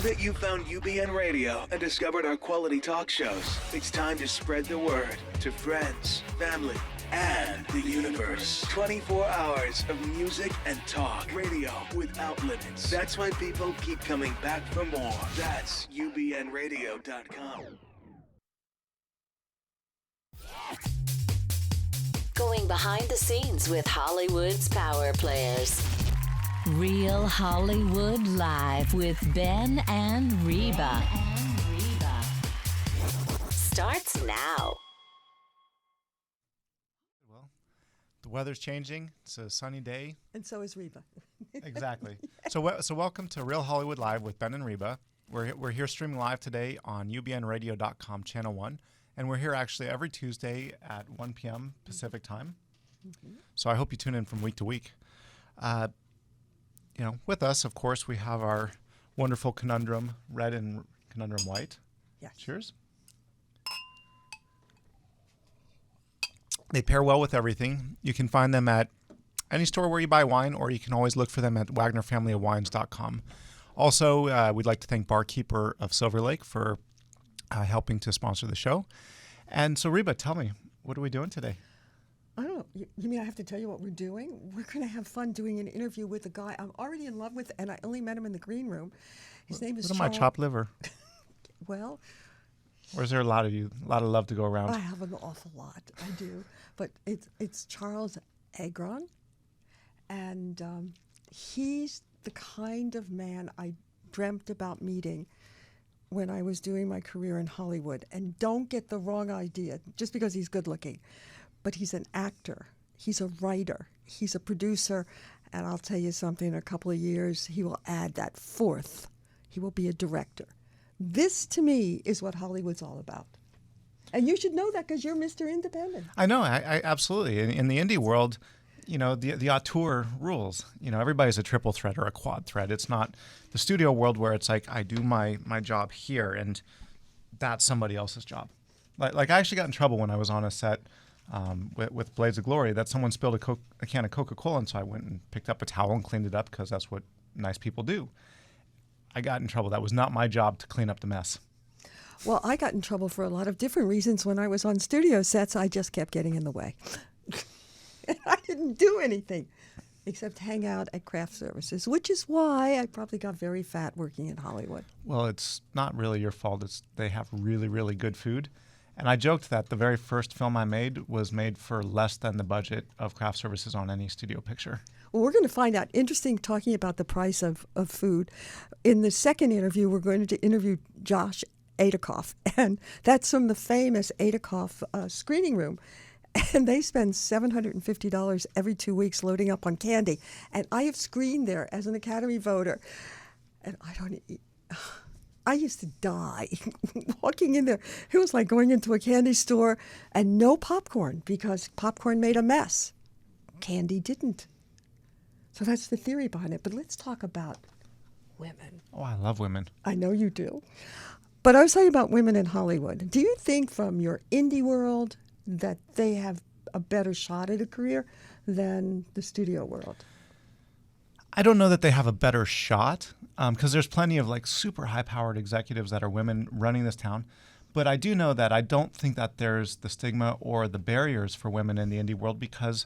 Now that you've found UBN Radio and discovered our quality talk shows, it's time to spread the word to friends, family, and the universe. 24 hours of music and talk. Radio without limits. That's why people keep coming back for more. That's ubnradio.com. Going behind the scenes with Hollywood's power players. Real Hollywood Live with Ben and Reba. Starts now. Well, the weather's changing. It's a sunny day. And so is Reba. Exactly. So welcome to Real Hollywood Live with Ben and Reba. We're here streaming live today on ubnradio.com, Channel 1. And we're here actually every Tuesday at 1 p.m. Pacific time. Mm-hmm. So I hope you tune in from week to week. With us, of course, we have our wonderful Conundrum Red and Conundrum White. Yes. Cheers. They pair well with everything. You can find them at any store where you buy wine, or you can always look for them at WagnerFamilyOfWines.com. Also, we'd like to thank Barkeeper of Silver Lake for helping to sponsor the show. And so, Reba, tell me, what are we doing today? I don't know. You mean I have to tell you what we're doing? We're going to have fun doing an interview with a guy I'm already in love with, and I only met him in the green room. His name is What Charles. my chopped liver? Well, or is there a lot of love to go around? I have an awful lot. I do. But it's Charles Agron, and he's the kind of man I dreamt about meeting when I was doing my career in Hollywood. And don't get the wrong idea, just because he's good looking. But he's an actor, he's a writer, he's a producer, and I'll tell you something, in a couple of years, he will add that fourth. He will be a director. This, to me, is what Hollywood's all about. And you should know that because you're Mr. Independent. I know, I absolutely. In the indie world, the auteur rules. Everybody's a triple threat or a quad threat. It's not the studio world where it's like, I do my job here, and that's somebody else's job. Like I actually got in trouble when I was on a set with Blades of Glory that someone spilled a can of Coca-Cola, and so I went and picked up a towel and cleaned it up because that's what nice people do. I got in trouble. That was not my job to clean up the mess. Well, I got in trouble for a lot of different reasons when I was on studio sets. I just kept getting in the way. I didn't do anything except hang out at craft services, which is why I probably got very fat working in Hollywood. Well, it's not really your fault. They have really, really good food. And I joked that the very first film I made was made for less than the budget of craft services on any studio picture. Well, we're going to find out. Interesting talking about the price of food. In the second interview, we're going to interview Charles Aidikoff, and that's from the famous Aidikoff Screening Room. And they spend $750 every 2 weeks loading up on candy. And I have screened there as an Academy voter. And I used to die walking in there. It was like going into a candy store and no popcorn because popcorn made a mess. Candy didn't. So that's the theory behind it. But let's talk about women. Oh, I love women. I know you do. But I was talking about women in Hollywood. Do you think from your indie world that they have a better shot at a career than the studio world? I don't know that they have a better shot because there's plenty of super high-powered executives that are women running this town. But I do know that I don't think that there's the stigma or the barriers for women in the indie world because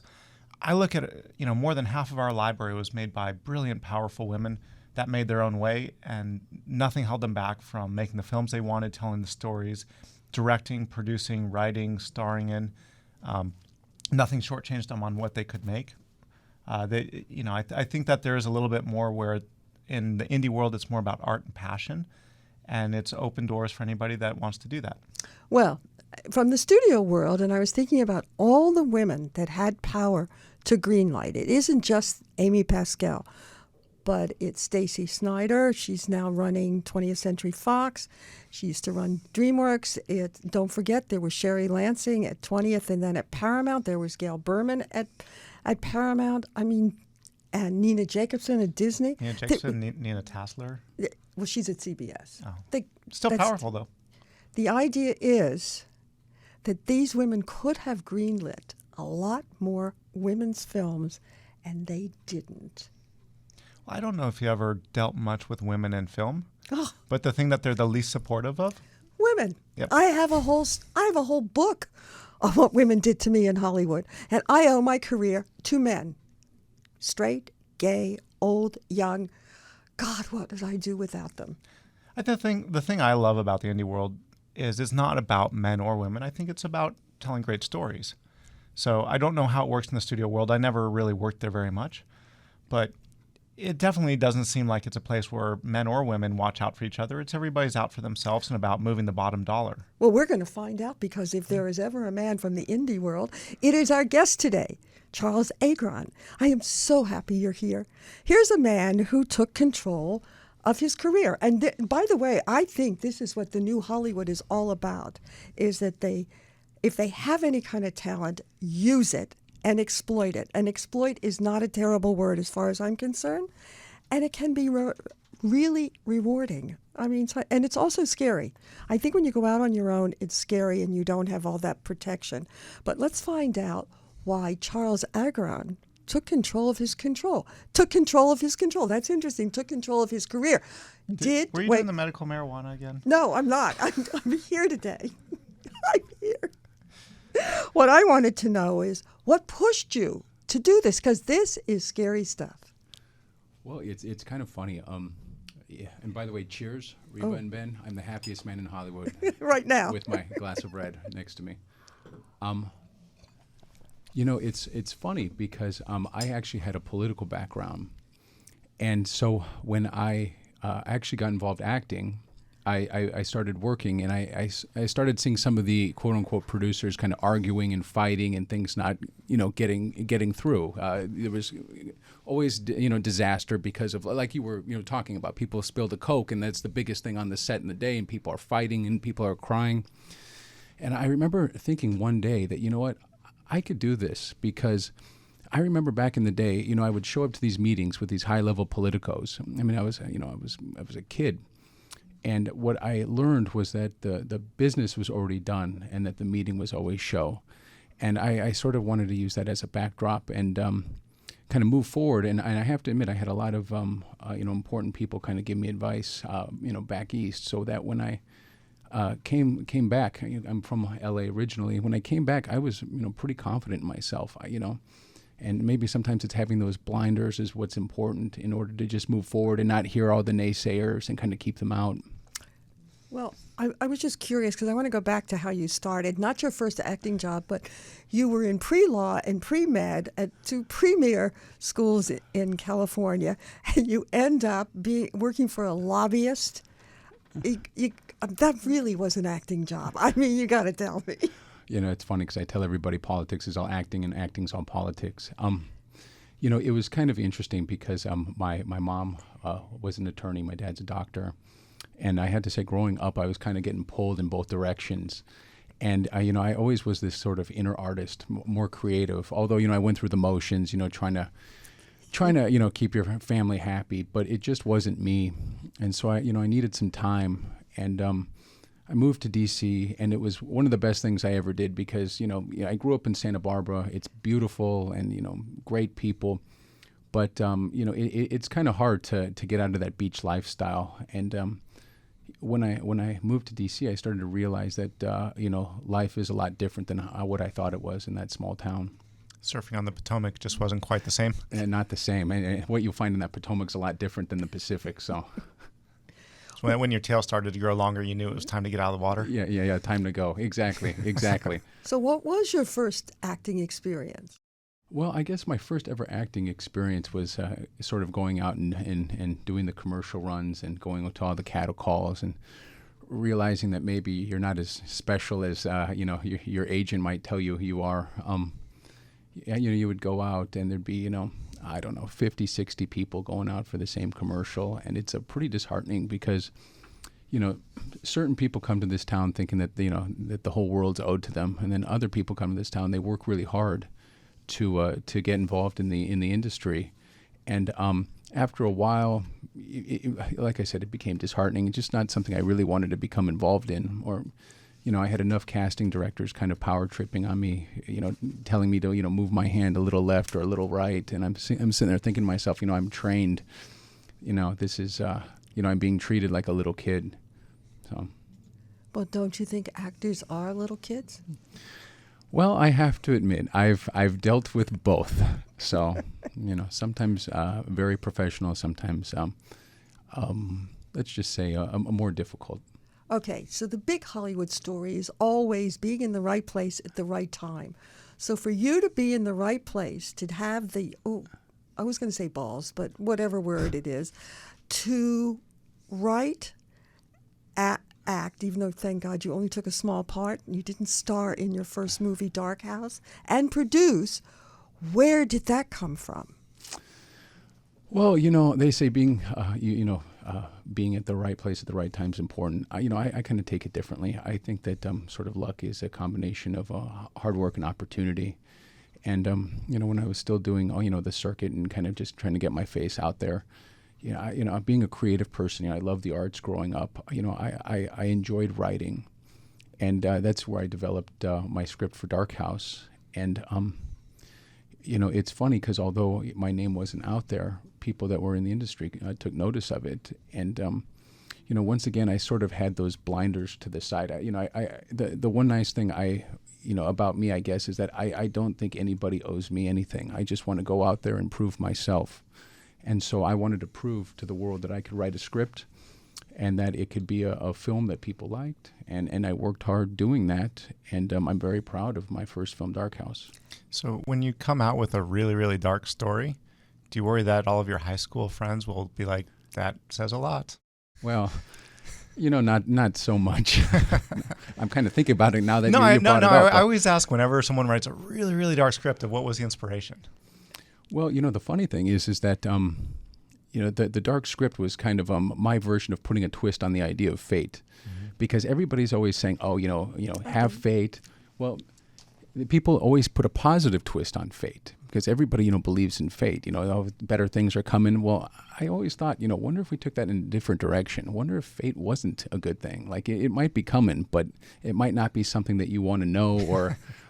I look at more than half of our library was made by brilliant, powerful women that made their own way, and nothing held them back from making the films they wanted, telling the stories, directing, producing, writing, starring in. Nothing shortchanged them on what they could make. I think that there is a little bit more where in the indie world it's more about art and passion, and it's open doors for anybody that wants to do that. Well, from the studio world, and I was thinking about all the women that had power to greenlight. It isn't just Amy Pascal, but it's Stacey Snider. She's now running 20th Century Fox. She used to run DreamWorks. Don't forget, there was Sherry Lansing at 20th, and then at Paramount, there was Gail Berman at Paramount. And Nina Jacobson at Disney. Nina Jacobson, Nina Tassler. Well, she's at CBS. Oh. Still powerful, though. The idea is that these women could have greenlit a lot more women's films, and they didn't. Well, I don't know if you ever dealt much with women in film. Oh. But the thing that they're the least supportive of? Women. Yep. I have a whole book of what women did to me in Hollywood, and I owe my career to men. Straight, gay, old, young. God, what did I do without them? The thing I love about the indie world is it's not about men or women. I think it's about telling great stories. So I don't know how it works in the studio world. I never really worked there very much. But it definitely doesn't seem like it's a place where men or women watch out for each other. It's everybody's out for themselves and about moving the bottom dollar. Well, we're going to find out, because if there is ever a man from the indie world, it is our guest today, Charles Agron. I am so happy you're here. Here's a man who took control of his career. And by the way, I think this is what the new Hollywood is all about, is that if they have any kind of talent, use it and exploit it. And exploit is not a terrible word as far as I'm concerned. And it can be really rewarding. I mean, and it's also scary. I think when you go out on your own, it's scary and you don't have all that protection. But let's find out why Charles Agron took control of his control. That's interesting. Took control of his career. Were you doing the medical marijuana again? No, I'm not. I'm here today. I'm here. What I wanted to know is what pushed you to do this, because this is scary stuff. Well, it's kind of funny. Yeah. And by the way, cheers, Reba and Ben. I'm the happiest man in Hollywood right now with my glass of red next to me. You know, it's funny because I actually had a political background, and so when I actually got involved acting, I started working, and I started seeing some of the quote unquote producers kind of arguing and fighting and things not getting through. There was always disaster because of, like you were talking about, people spilled a Coke, and that's the biggest thing on the set in the day, and people are fighting and people are crying. And I remember thinking one day that, you know what, I could do this, because I remember back in the day, I would show up to these meetings with these high-level politicos. I mean, I was a kid. And what I learned was that the business was already done and that the meeting was always show. And I sort of wanted to use that as a backdrop and kind of move forward. And I have to admit, I had a lot of important people kind of give me advice, back east, so that when I came back, I'm from LA originally. When I came back, I was pretty confident in myself, and maybe sometimes it's having those blinders is what's important in order to just move forward and not hear all the naysayers and kind of keep them out. Well, I was just curious, because I want to go back to how you started. Not your first acting job, but you were in pre-law and pre-med at two premier schools in California, and you end up working for a lobbyist. That really was an acting job. I mean, you got to tell me. It's funny because I tell everybody politics is all acting and acting's all politics. It was kind of interesting because my mom was an attorney, my dad's a doctor. And I had to say, growing up, I was kind of getting pulled in both directions. And, I always was this sort of inner artist, more creative. Although, I went through the motions, trying to keep your family happy. But it just wasn't me. And so, I needed some time. And I moved to D.C., and it was one of the best things I ever did because, I grew up in Santa Barbara. It's beautiful and, great people. But, it's kind of hard to get out of that beach lifestyle. And when I moved to D.C., I started to realize that, life is a lot different than what I thought it was in that small town. Surfing on the Potomac just wasn't quite the same. And not the same. And what you'll find in that Potomac's a lot different than the Pacific, so... So when your tail started to grow longer, you knew it was time to get out of the water? Yeah, time to go. Exactly. So what was your first acting experience? Well, I guess my first ever acting experience was sort of going out and doing the commercial runs and going to all the cattle calls and realizing that maybe you're not as special as, your agent might tell you you are. You would go out and there'd be, 50, 60 people going out for the same commercial. And it's pretty disheartening because, certain people come to this town thinking that, that the whole world's owed to them. And then other people come to this town, they work really hard to get involved in the industry. And after a while, like I said, it became disheartening. It's just not something I really wanted to become involved in. Or, I had enough casting directors kind of power tripping on me, telling me to, move my hand a little left or a little right. And I'm sitting there thinking to myself, I'm trained, this is, I'm being treated like a little kid. So. Well, don't you think actors are little kids? Well, I have to admit, I've dealt with both. So, sometimes very professional, sometimes, let's just say, a more difficult. Okay, so the big Hollywood story is always being in the right place at the right time. So for you to be in the right place, to have I was going to say balls, but whatever word it is, to write, act, even though, thank God, you only took a small part, and you didn't star in your first movie, Dark House, and produce, where did that come from? Well, they say being, being at the right place at the right time is important. I kind of take it differently. I think that sort of luck is a combination of hard work and opportunity. And, when I was still doing, the circuit and kind of just trying to get my face out there, being a creative person, I love the arts growing up. I enjoyed writing, and that's where I developed my script for Dark House. And, it's funny because although my name wasn't out there, people that were in the industry took notice of it. And, once again, I sort of had those blinders to the side. The one nice thing about me, I guess, is that I don't think anybody owes me anything. I just want to go out there and prove myself. And so I wanted to prove to the world that I could write a script and that it could be a film that people liked. And I worked hard doing that. And I'm very proud of my first film, Dark House. So when you come out with a really, really dark story, do you worry that all of your high school friends will be like, that says a lot? Well, not so much. I'm kind of thinking about it now that you brought it up. I always ask whenever someone writes a really, really dark script of what was the inspiration? Well, the funny thing is that, the dark script was kind of my version of putting a twist on the idea of fate. Mm-hmm. Because everybody's always saying, have fate. Well, people always put a positive twist on fate because everybody, believes in fate. Better things are coming. Well, I always thought, wonder if we took that in a different direction. Wonder if fate wasn't a good thing. Like it might be coming, but it might not be something that you want to know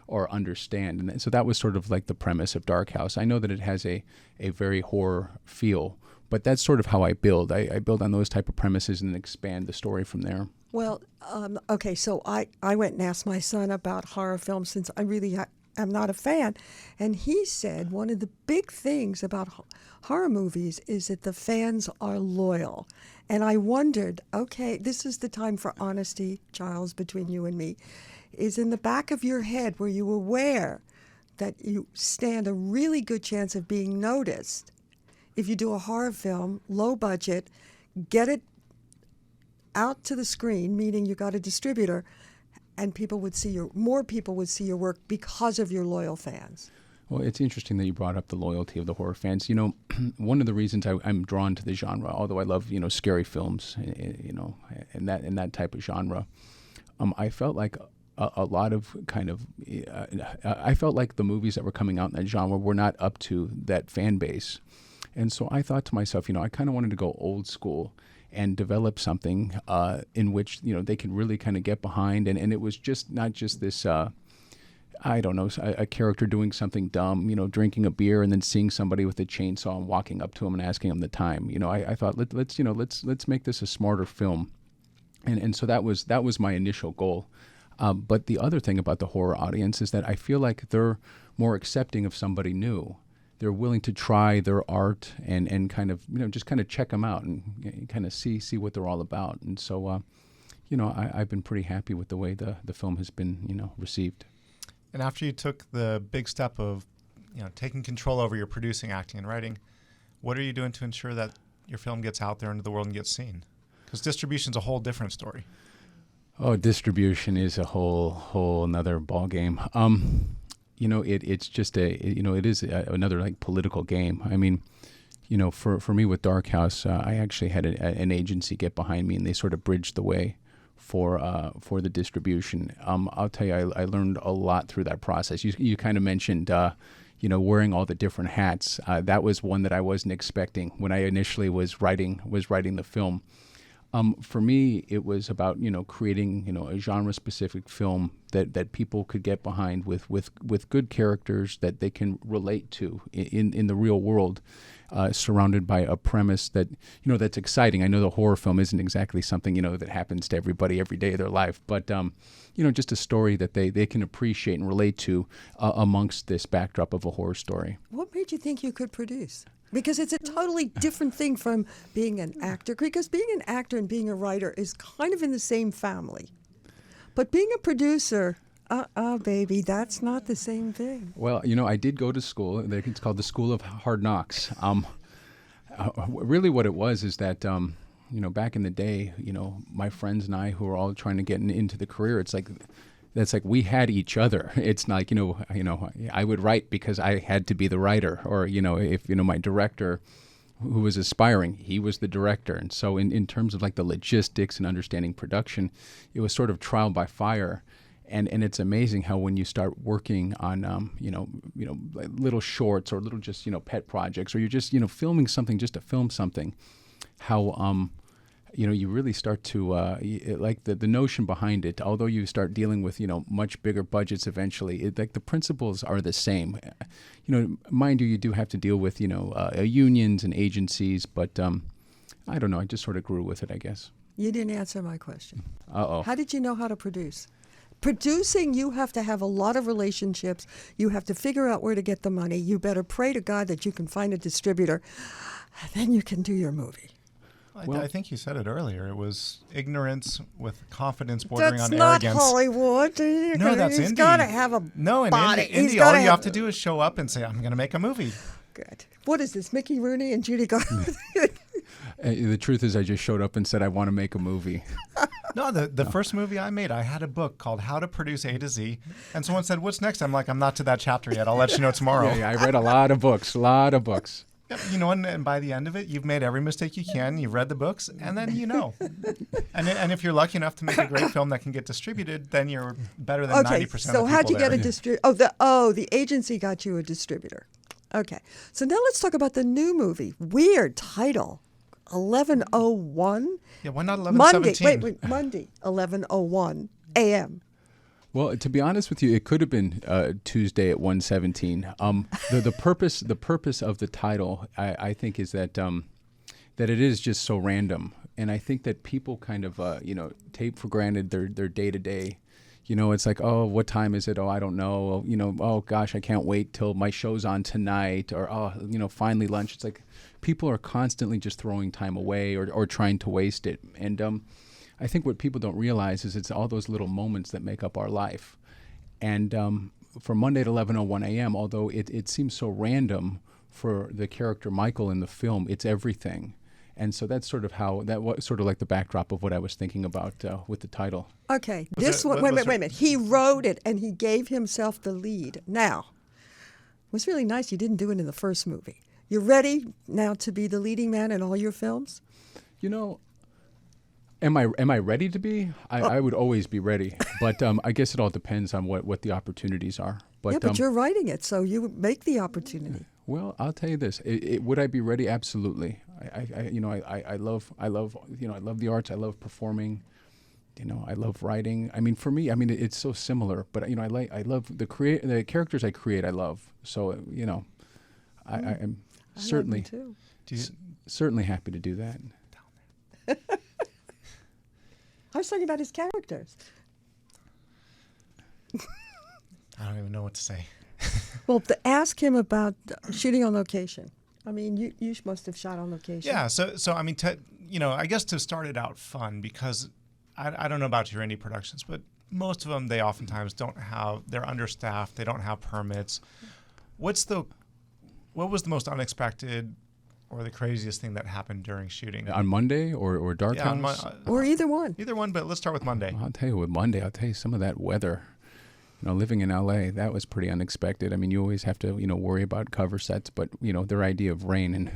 or understand. And so that was sort of like the premise of Dark House. I know that it has a very horror feel, but that's sort of how I build. I build on those type of premises and expand the story from there. Well, okay, so I went and asked my son about horror films since I really am not a fan. And he said one of the big things about horror movies is that the fans are loyal. And I wondered, okay, this is the time for honesty, Charles, between you and me. Is in the back of your head, were you aware that you stand a really good chance of being noticed if you do a horror film, low budget, get it out to the screen, meaning you got a distributor, and more people would see your work because of your loyal fans? Well, it's interesting that you brought up the loyalty of the horror fans. One of the reasons I'm drawn to the genre, although I love scary films, and that type of genre, I felt like a lot of I felt like the movies that were coming out in that genre were not up to that fan base. And so I thought to myself, I kind of wanted to go old school and develop something in which, they can really kind of get behind. And it was just not just this, I don't know, a character doing something dumb, drinking a beer and then seeing somebody with a chainsaw and walking up to him and asking him the time. I thought, let's make this a smarter film. And so that was my initial goal. But the other thing about the horror audience is that I feel like they're more accepting of somebody new. They're willing to try their art and kind of, just kind of check them out and kind of see what they're all about. And so, I've been pretty happy with the way the film has been, received. And after you took the big step of, taking control over your producing, acting, and writing, what are you doing to ensure that your film gets out there into the world and gets seen? Because distribution's a whole different story. Oh, distribution is a whole another ball game. It's just it is another like political game. I mean, for me with Dark House, I actually had an agency get behind me, and they sort of bridged the way for the distribution. I'll tell you, I learned a lot through that process. You kind of mentioned, wearing all the different hats. That was one that I wasn't expecting when I initially was writing the film. For me, it was about creating a genre-specific film that people could get behind with good characters that they can relate to in the real world, surrounded by a premise that that's exciting. I know the horror film isn't exactly something that happens to everybody every day of their life, but just a story that they can appreciate and relate to amongst this backdrop of a horror story. What made you think you could produce? Because it's a totally different thing from being an actor. Because being an actor and being a writer is kind of in the same family. But being a producer, baby, that's not the same thing. Well, I did go to school. It's called the School of Hard Knocks. Really what it was is that, back in the day, my friends and I who were all trying to get into the career, that's like we had each other. It's like, I would write because I had to be the writer, or, if, my director who was aspiring, he was the director. And so in terms of like the logistics and understanding production, it was sort of trial by fire. And it's amazing how when you start working on, like little shorts or little just, pet projects, or you're just, filming something just to film something, how, you really start to, like the notion behind it, although you start dealing with, much bigger budgets eventually, like the principles are the same. Mind you do have to deal with, unions and agencies, but I don't know, I just sort of grew with it, I guess. You didn't answer my question. Uh-oh. How did you know how to produce? Producing, you have to have a lot of relationships. You have to figure out where to get the money. You better pray to God that you can find a distributor. Then you can do your movie. Well, I think you said it earlier. It was ignorance with confidence bordering on That's not arrogance. Hollywood. No, that's He's indie. got to have a No, in body. indie, all you have to do is show up and say, I'm going to make a movie. Good. What is this, Mickey Rooney and Judy Garland? The truth is I just showed up and said I want to make a movie. No, the first movie I made, I had a book called How to Produce A to Z. And someone said, what's next? I'm like, I'm not to that chapter yet. I'll let you know tomorrow. Yeah, I read a lot of books. Yep, and by the end of it, you've made every mistake you can. You've read the books, and then And if you're lucky enough to make a great film that can get distributed, then you're better than 90% of the people. So how'd you get a distributor? The agency got you a distributor. Okay. So now let's talk about the new movie. Weird title, 11:01. Yeah, why not 11:17? Monday, Monday, 11:01 a.m. Well, to be honest with you, it could have been Tuesday at 1:17. The purpose of the title, I think, is that that it is just so random, and I think that people kind of take for granted their day to day. It's like, oh, what time is it? Oh, I don't know. Oh gosh, I can't wait till my show's on tonight, or finally lunch. It's like people are constantly just throwing time away or trying to waste it, and I think what people don't realize is it's all those little moments that make up our life. And for Monday at 11:01 a.m., although it seems so random for the character Michael in the film, it's everything. And so that's sort of sort of like the backdrop of what I was thinking about with the title. Okay, wait a minute. He wrote it and he gave himself the lead. Now, it was really nice you didn't do it in the first movie. You're ready now to be the leading man in all your films? Am I ready to be? I would always be ready, but I guess it all depends on what the opportunities are. But you're writing it, so you make the opportunity. Well, I'll tell you this: would I be ready? Absolutely. I love the arts. I love performing. I love writing. I mean, for me, it's so similar. But I love the characters I create. I love. So I'm certainly certainly happy to do that. I was talking about his characters. I don't even know what to say. Well, to ask him about shooting on location. You must have shot on location. Yeah. So I guess to start it out fun, because I don't know about your indie productions, but most of them, they oftentimes they're understaffed. They don't have permits. What was the most unexpected or the craziest thing that happened during shooting? On Monday or Dark House? Or either one. Either one, but let's start with Monday. I'll tell you with Monday, some of that weather. Living in LA, that was pretty unexpected. You always have to, worry about cover sets, but, their idea of rain and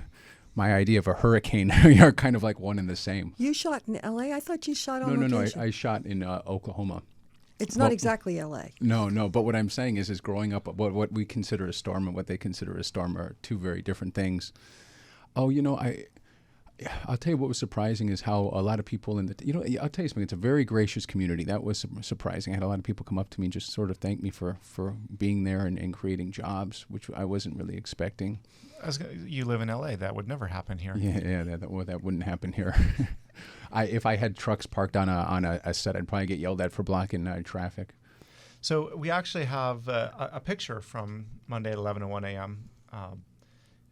my idea of a hurricane are kind of like one and the same. You shot in LA? I thought you shot on location. No, I shot in Oklahoma. It's not exactly LA. No, but what I'm saying is growing up, what we consider a storm and what they consider a storm are two very different things. Oh, I'll tell you what was surprising is how a lot of people I'll tell you something, it's a very gracious community. That was surprising. I had a lot of people come up to me and just sort of thank me for being there and creating jobs, which I wasn't really expecting. You live in LA. That would never happen here. Yeah, that wouldn't happen here. If I had trucks parked on a set, I'd probably get yelled at for blocking traffic. So we actually have a picture from Monday at 11:01 a.m.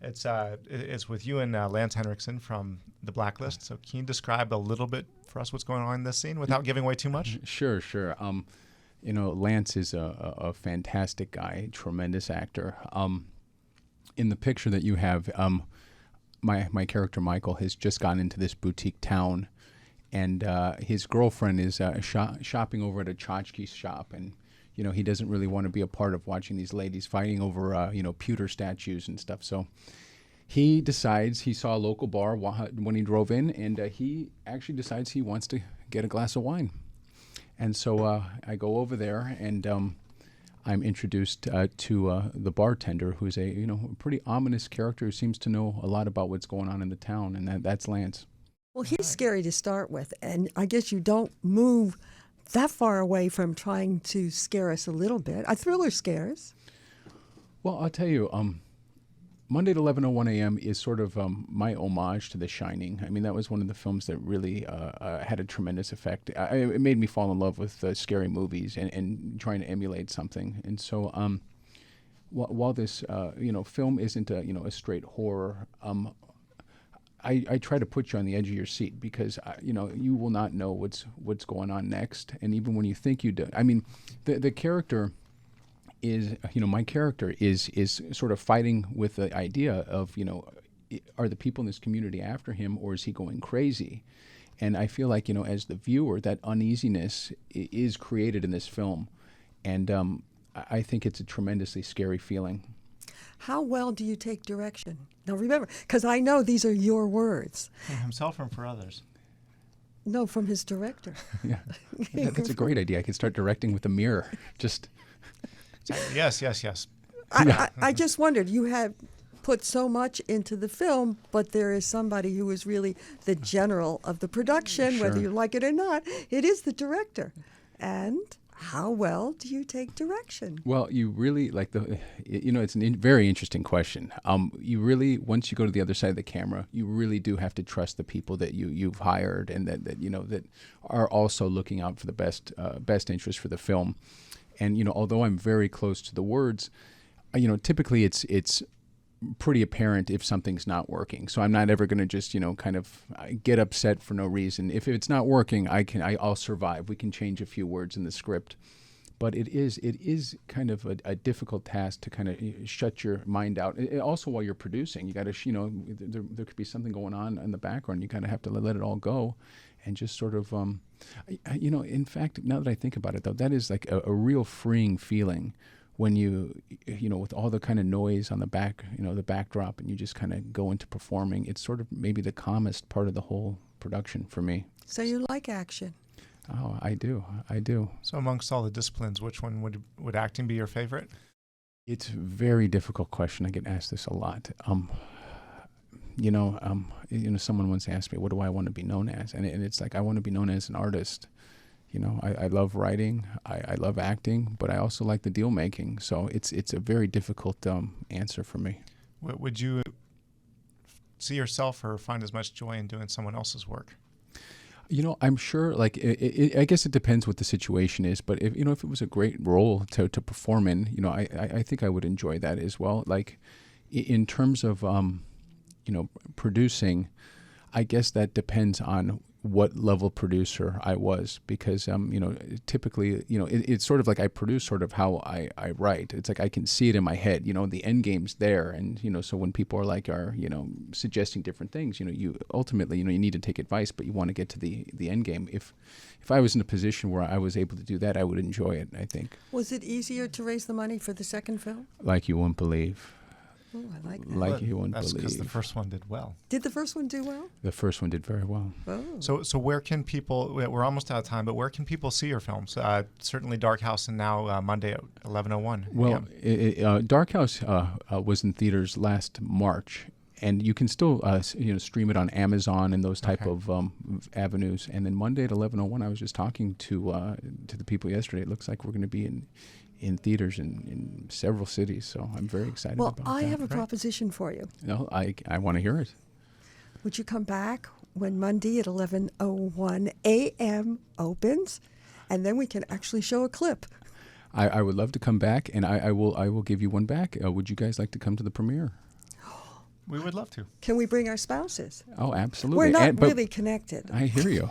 It's with you and Lance Henriksen from The Blacklist. So can you describe a little bit for us what's going on in this scene without giving away too much? Sure. Lance is a fantastic guy, tremendous actor. In the picture that you have, my character Michael has just gone into this boutique town, and his girlfriend is shopping over at a tchotchke shop, and he doesn't really want to be a part of watching these ladies fighting over pewter statues and stuff. So he decides, he saw a local bar when he drove in, and he actually decides he wants to get a glass of wine. And so I go over there, and I'm introduced to the bartender, who's a pretty ominous character who seems to know a lot about what's going on in the town, and that's Lance. Well, he's scary to start with, and I guess you don't move that far away from trying to scare us a little bit. A thriller scares. Well, I'll tell you, Monday at 11:01 a.m. is sort of my homage to The Shining. I mean, that was one of the films that really had a tremendous effect. It made me fall in love with scary movies and trying to emulate something. And so while this film isn't a straight horror, I try to put you on the edge of your seat because you will not know what's going on next, and even when you think you do, I mean, the character is my character is sort of fighting with the idea of are the people in this community after him, or is he going crazy? And I feel like as the viewer, that uneasiness is created in this film, and I think it's a tremendously scary feeling. How well do you take direction? Now remember, because I know these are your words. From himself or for others? No, from his director. Yeah, that's a great idea. I could start directing with a mirror. Just yes. I just wondered, you have put so much into the film, but there is somebody who is really the general of the production, Sure. whether you like it or not. It is the director. And how well do you take direction? Well, you really it's a very interesting question. You really, once you go to the other side of the camera, you really do have to trust the people that you've hired and that are also looking out for the best interest for the film. And although I'm very close to the words, typically it's pretty apparent if something's not working. So I'm not ever going to just kind of get upset for no reason. If it's not working, I'll survive. We can change a few words in the script, but it is kind of a difficult task to kind of shut your mind out. Also, while you're producing, you got to there could be something going on in the background. You kind of have to let it all go, and just sort of in fact, now that I think about it, though, that is like a real freeing feeling. When with all the kind of noise on the back, the backdrop, and you just kind of go into performing, it's sort of maybe the calmest part of the whole production for me. So you like action? Oh, I do. So amongst all the disciplines, which one would acting be your favorite? It's a very difficult question. I get asked this a lot. Someone once asked me, what do I want to be known as? And it's like, I want to be known as an artist. I love writing, I love acting, but I also like the deal making. So it's a very difficult answer for me. Would you see yourself or find as much joy in doing someone else's work? I'm sure. I guess it depends what the situation is. But if it was a great role to perform in, I think I would enjoy that as well. Like in terms of producing, I guess that depends on what level producer I was, because typically it's sort of like I produce sort of how I write. It's like I can see it in my head, the end game's there, and so when people are suggesting different things, you ultimately you need to take advice, but you want to get to the end game. If I was in a position where I was able to do that, I would enjoy it, I think. Was it easier to raise the money for the second film? Like you wouldn't believe. Oh, I like that. Like you wouldn't That's believe. because the first one did well. Did the first one do well? The first one did very well. Oh. So where can people, we're almost out of time, but where can people see your films? Certainly Dark House, and now Monday at 11:01. Well, Dark House was in theaters last March, And you can still stream it on Amazon and those type of avenues. And then Monday at 11:01, I was just talking to the people yesterday. It looks like we're going to be in theaters in several cities. So I'm very excited about that. Well, I have a proposition for you. No, I want to hear it. Would you come back when Monday at 11:01 a.m. opens, and then we can actually show a clip? I would love to come back, and I will give you one back. Would you guys like to come to the premiere? We would love to. Can we bring our spouses? Oh, absolutely. We're not really connected. I hear you.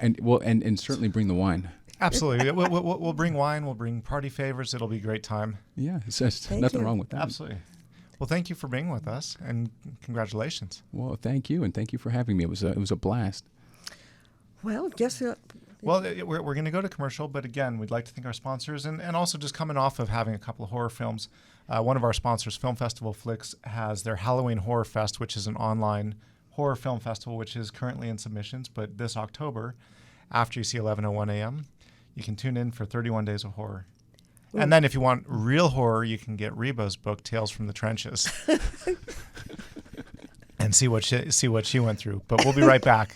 And certainly bring the wine. Absolutely. We'll bring wine. We'll bring party favors. It'll be a great time. Yeah, there's nothing wrong with that. Absolutely. Well, thank you for being with us, and congratulations. Well, thank you, and thank you for having me. It was a blast. Well, guess what? Well, we're going to go to commercial, but again, we'd like to thank our sponsors, and also just coming off of having a couple of horror films. One of our sponsors, Film Festival Flicks, has their Halloween Horror Fest, which is an online horror film festival, which is currently in submissions. But this October, after you see 11:01 a.m., you can tune in for 31 Days of Horror. Ooh. And then if you want real horror, you can get Reba's book, Tales from the Trenches, and see what she went through. But we'll be right back.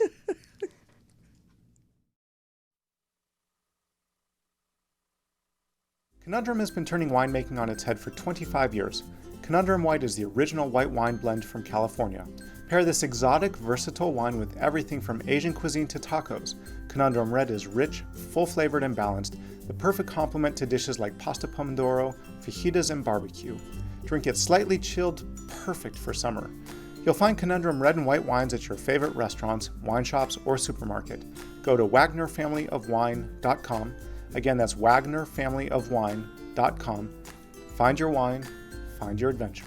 Conundrum has been turning winemaking on its head for 25 years. Conundrum White is the original white wine blend from California. Pair this exotic, versatile wine with everything from Asian cuisine to tacos. Conundrum Red is rich, full-flavored, and balanced, the perfect complement to dishes like pasta pomodoro, fajitas, and barbecue. Drink it slightly chilled, perfect for summer. You'll find Conundrum Red and White wines at your favorite restaurants, wine shops, or supermarket. Go to WagnerFamilyOfWine.com. Again, that's WagnerFamilyOfWine.com. Find your wine, find your adventure.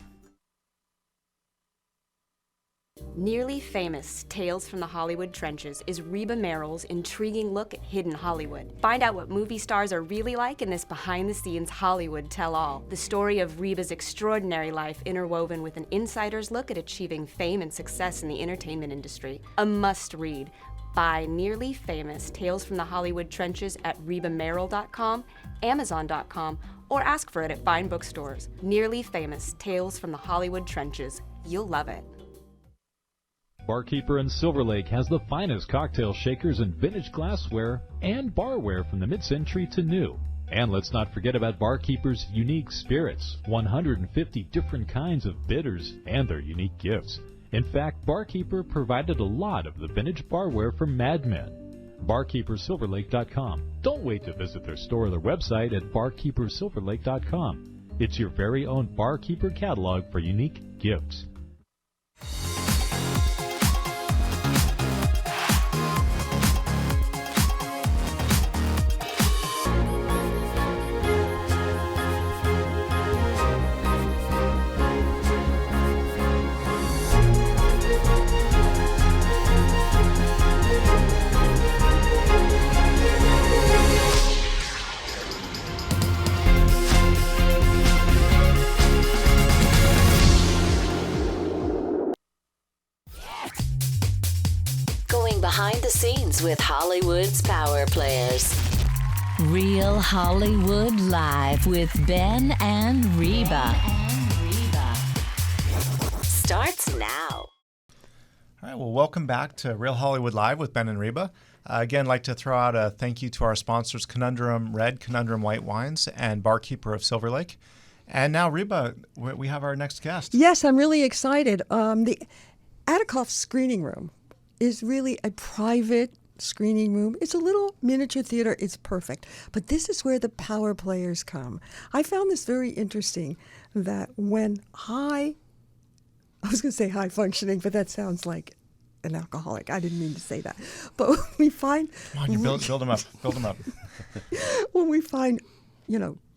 Nearly Famous, Tales from the Hollywood Trenches is Reba Merrill's intriguing look at hidden Hollywood. Find out what movie stars are really like in this behind-the-scenes Hollywood tell-all. The story of Reba's extraordinary life interwoven with an insider's look at achieving fame and success in the entertainment industry. A must-read. Buy Nearly Famous, Tales from the Hollywood Trenches at RebaMerrill.com, Amazon.com, or ask for it at fine bookstores. Nearly Famous, Tales from the Hollywood Trenches. You'll love it. Barkeeper in Silver Lake has the finest cocktail shakers and vintage glassware and barware from the mid-century to new. And let's not forget about Barkeeper's unique spirits, 150 different kinds of bitters, and their unique gifts. In fact, Barkeeper provided a lot of the vintage barware for Mad Men. BarkeeperSilverLake.com. Don't wait to visit their store or their website at BarkeeperSilverLake.com. It's your very own Barkeeper catalog for unique gifts. Behind the scenes with Hollywood's power players. Real Hollywood Live with Ben and Reba. Starts now. All right, well, welcome back to Real Hollywood Live with Ben and Reba. Again, I'd like to throw out a thank you to our sponsors, Conundrum Red, Conundrum White Wines, and Barkeeper of Silver Lake. And now, Reba, we have our next guest. Yes, I'm really excited. The Aidikoff Screening Room is really a private screening room. It's a little miniature theater. It's perfect. But this is where the power players come. I found this very interesting, that when I was going to say high functioning, but that sounds like an alcoholic. I didn't mean to say that. But we find... Come on, you build them up. Build them up. When we find,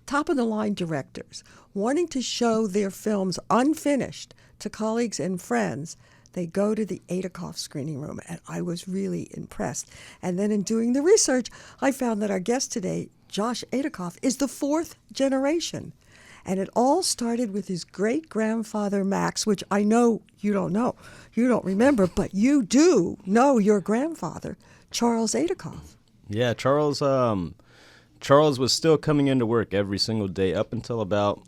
top-of-the-line directors wanting to show their films unfinished to colleagues and friends, they go to the Aidikoff Screening Room, and I was really impressed. And then in doing the research, I found that our guest today, Josh Aidikoff, is the fourth generation. And it all started with his great-grandfather, Max, which I know you don't know. You don't remember, but you do know your grandfather, Charles Aidikoff. Yeah, Charles was still coming into work every single day up until about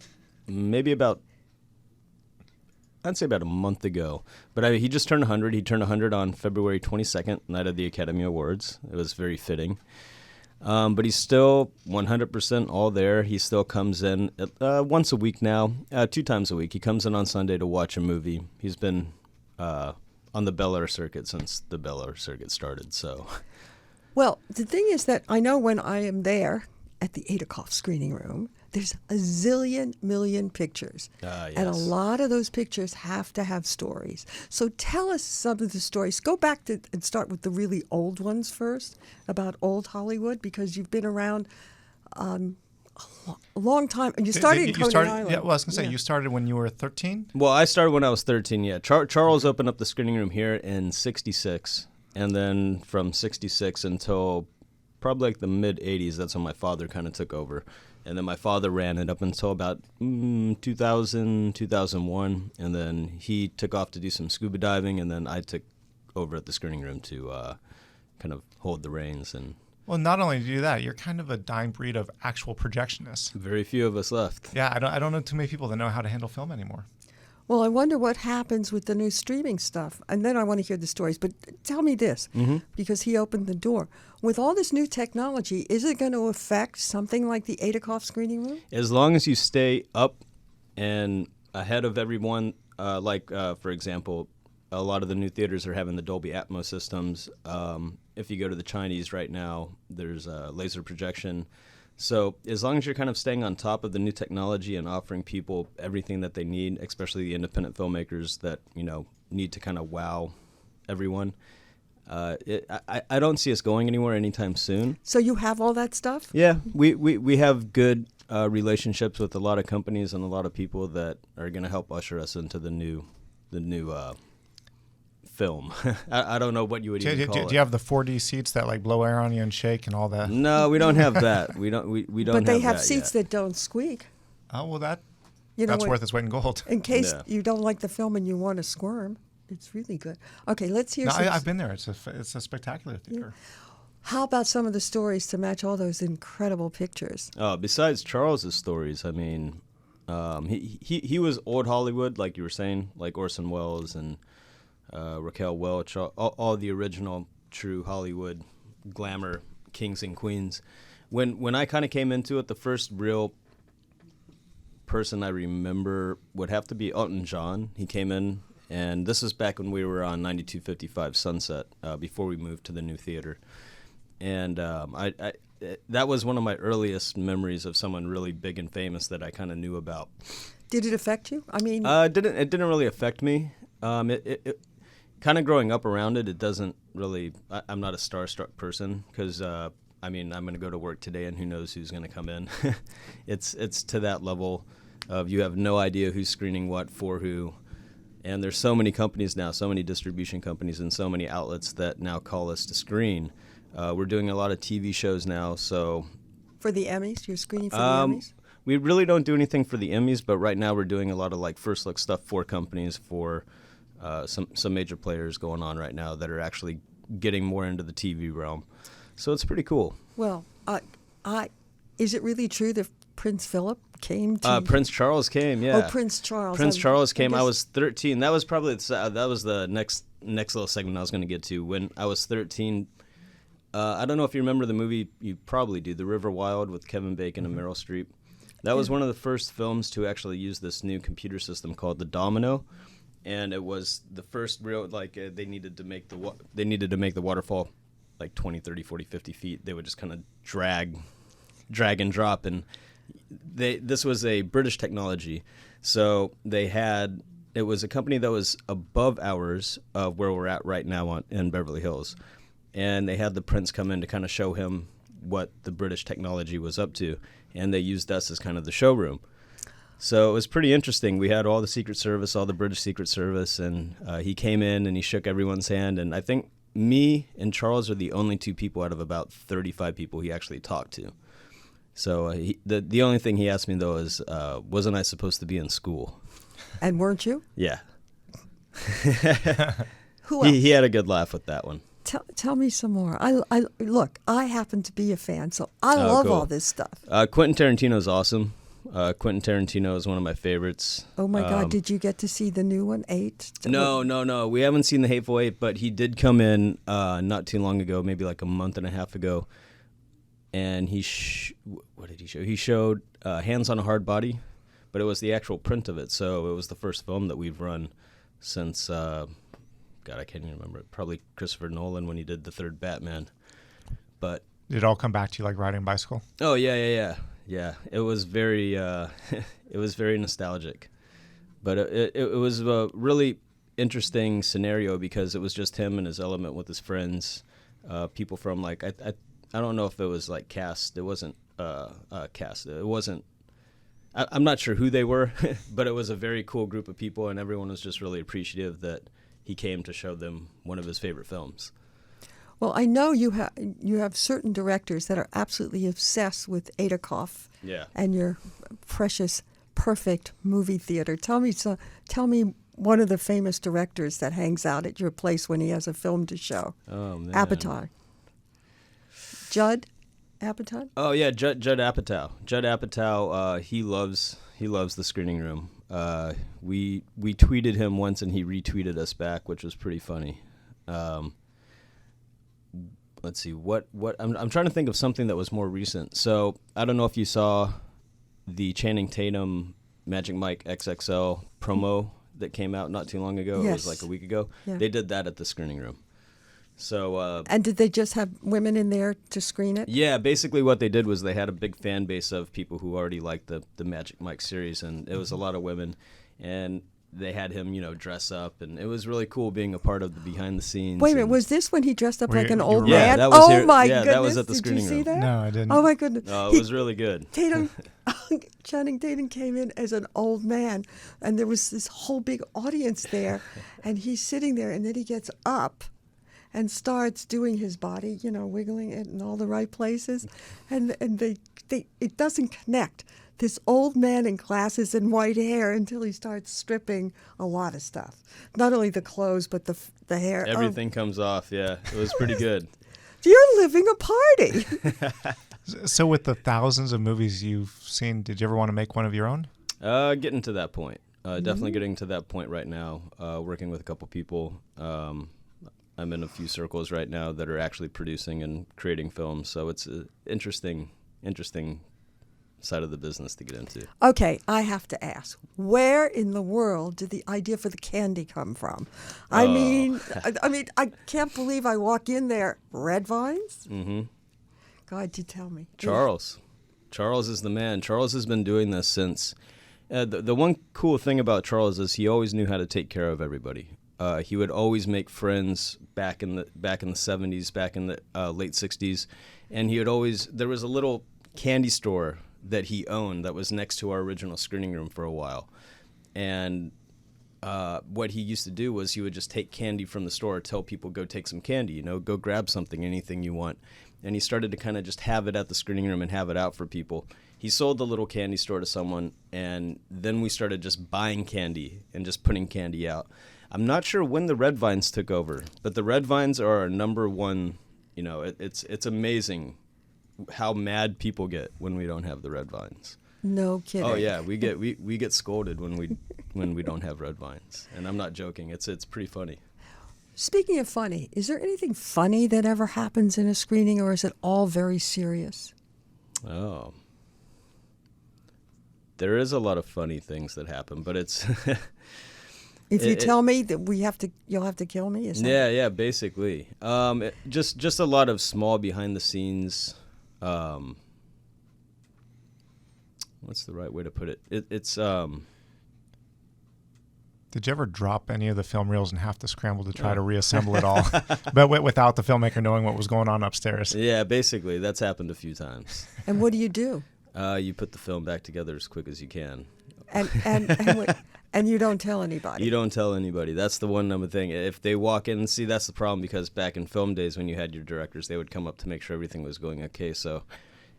I'd say about a month ago. But he just turned 100. He turned 100 on February 22nd, night of the Academy Awards. It was very fitting. But he's still 100% all there. He still comes in once a week now, 2 times a week. He comes in on Sunday to watch a movie. He's been on the Bel Air circuit since the Bel Air circuit started. So, well, the thing is that I know when I am there at the Aidikoff Screening Room, there's a zillion million pictures. Yes. And a lot of those pictures have to have stories. So tell us some of the stories. Go back to and start with the really old ones first, about old Hollywood, because you've been around a long time. And you started in Coney Island. Yeah, well, I was going to say, you started when you were 13? Well, I started when I was 13, yeah. Charles opened up the screening room here in 66. And then from 66 until probably like the mid-'80s, that's when my father kind of took over. And then my father ran it up until about 2000, 2001. And then he took off to do some scuba diving, and then I took over at the screening room to kind of hold the reins. And well, not only do you do that, you're kind of a dying breed of actual projectionists. Very few of us left. Yeah, I don't know too many people that know how to handle film anymore. Well, I wonder what happens with the new streaming stuff. And then I want to hear the stories. But tell me this, because he opened the door. With all this new technology, is it going to affect something like the Aidikoff Screening Room? As long as you stay up and ahead of everyone, for example, a lot of the new theaters are having the Dolby Atmos systems. If you go to the Chinese right now, there's laser projection. So as long as you're kind of staying on top of the new technology and offering people everything that they need, especially the independent filmmakers that, need to kind of wow everyone, I don't see us going anywhere anytime soon. So you have all that stuff? Yeah, we have good relationships with a lot of companies and a lot of people that are going to help usher us into the new film. I don't know what you would even call it. Do you have the 4D seats that like blow air on you and shake and all that? No, we don't have that. We don't. We don't. But they have have seats that don't squeak. Oh well, that's worth its weight in gold. In case you don't like the film and you want to squirm, it's really good. Okay, let's hear. I've been there. It's a spectacular theater. Yeah. How about some of the stories to match all those incredible pictures? Besides Charles's stories, I mean, he was old Hollywood, like you were saying, like Orson Welles and Raquel Welch, all the original true Hollywood glamour kings and queens. When I kind of came into it, the first real person I remember would have to be Elton John. He came in, and this is back when we were on 9255 Sunset, before we moved to the new theater. And I that was one of my earliest memories of someone really big and famous that I kind of knew about. Did it affect you? I mean, it didn't really affect me. It kind of growing up around it doesn't really. I'm not a starstruck person because I'm going to go to work today and who knows who's going to come in. It's to that level of you have no idea who's screening what for who. And there's so many companies now, so many distribution companies and so many outlets that now call us to screen. We're doing a lot of TV shows now, so. For the Emmys? You're screening for the Emmys? We really don't do anything for the Emmys, but right now we're doing a lot of like first look stuff for companies, for some major players going on right now that are actually getting more into the TV realm. So it's pretty cool. Well, is it really true that Prince Philip came to Prince Charles came, yeah. Oh, Prince Charles. Prince Charles came. I was 13. That was probably the next little segment I was going to get to. When I was 13, I don't know if you remember the movie. You probably do. The River Wild with Kevin Bacon and Meryl Streep. That was one of the first films to actually use this new computer system called the Domino, and it was the first real they needed to make the waterfall like 20, 30, 40, 50 feet. They would just kind of drag and drop, and this was a British technology. So it was a company that was above ours of where we're at right now in Beverly Hills, and they had the Prince come in to kind of show him what the British technology was up to, and they used us as kind of the showroom. So it was pretty interesting. We had all the Secret Service, all the British Secret Service, and he came in and he shook everyone's hand, and I think me and Charles are the only two people out of about 35 people he actually talked to. So the only thing he asked me, though, is wasn't I supposed to be in school? And weren't you? Yeah. Who else? He had a good laugh with that one. Tell me some more. I happen to be a fan, so I love cool. all this stuff. Quentin Tarantino is awesome. Quentin Tarantino is one of my favorites. Oh my God! Did you get to see the new one, 8? No. We haven't seen The Hateful Eight, but he did come in not too long ago, maybe like a month and a half ago, and what did he show? He showed Hands on a Hard Body, but it was the actual print of it. So it was the first film that we've run since God, I can't even remember it. Probably Christopher Nolan when he did the third Batman. But did it all come back to you like riding a bicycle? Oh yeah. It was very it was very nostalgic, but it was a really interesting scenario because it was just him and his element with his friends, people from like I don't know if it was like cast. It wasn't cast. It wasn't. I'm not sure who they were, but it was a very cool group of people, and everyone was just really appreciative that he came to show them one of his favorite films. Well, I know you have certain directors that are absolutely obsessed with Aidikoff and your precious, perfect movie theater. Tell me one of the famous directors that hangs out at your place when he has a film to show. Oh man, Apatow. Judd Apatow? Oh yeah, Judd Apatow. Judd Apatow. He loves the Screening Room. We tweeted him once and he retweeted us back, which was pretty funny. Let's see what I'm trying to think of something that was more recent. So I don't know if you saw the Channing Tatum Magic Mike XXL promo that came out not too long ago. Yes. It was like a week ago. Yeah. They did that at the Screening Room. So and did they just have women in there to screen it? Yeah, basically what they did was they had a big fan base of people who already liked the Magic Mike series, and it was a lot of women, and they had him, dress up, and it was really cool being a part of the behind the scenes. Wait a minute, was this when he dressed up like an old man? Yeah, my goodness! That was at the Screening Room. Did you see that? No, I didn't. Oh my goodness! Oh, it was really good. Channing Tatum came in as an old man, and there was this whole big audience there, and he's sitting there, and then he gets up and starts doing his body, wiggling it in all the right places, and it doesn't connect. This old man in glasses and white hair until he starts stripping a lot of stuff. Not only the clothes, but the hair. Everything comes off, yeah. It was pretty good. You're living a party. So with the thousands of movies you've seen, did you ever want to make one of your own? Getting to that point. Definitely getting to that point right now, working with a couple people. I'm in a few circles right now that are actually producing and creating films, so it's an interesting side of the business to get into. Okay, I have to ask, where in the world did the idea for the candy come from? I mean, I can't believe I walk in there, red vines? Mm-hmm. God, you tell me. Charles is the man. Charles has been doing this since. The one cool thing about Charles is he always knew how to take care of everybody. He would always make friends back in the 70s, back in the late 60s, and there was a little candy store that he owned that was next to our original Screening Room for a while. And what he used to do was he would just take candy from the store, tell people, go take some candy, go grab something, anything you want. And he started to kind of just have it at the Screening Room and have it out for people. He sold the little candy store to someone, and then we started just buying candy and just putting candy out. I'm not sure when the Red Vines took over, but the Red Vines are our number one, it's amazing how mad people get when we don't have the Red Vines. No kidding. Oh yeah, we get scolded when we don't have Red Vines, and I'm not joking. It's pretty funny. Speaking of funny, is there anything funny that ever happens in a screening, or is it all very serious? Oh, there is a lot of funny things that happen, but it's. If you tell me that you'll have to kill me. Is that? Yeah, basically. Just a lot of small behind the scenes. What's the right way to put it? It's. Did you ever drop any of the film reels and have to scramble to try to reassemble it all, but without the filmmaker knowing what was going on upstairs? Yeah, basically, that's happened a few times. And what do you do? You put the film back together as quick as you can. And you don't tell anybody. You don't tell anybody. That's the one number thing. If they walk in, see, that's the problem, because back in film days when you had your directors, they would come up to make sure everything was going okay. So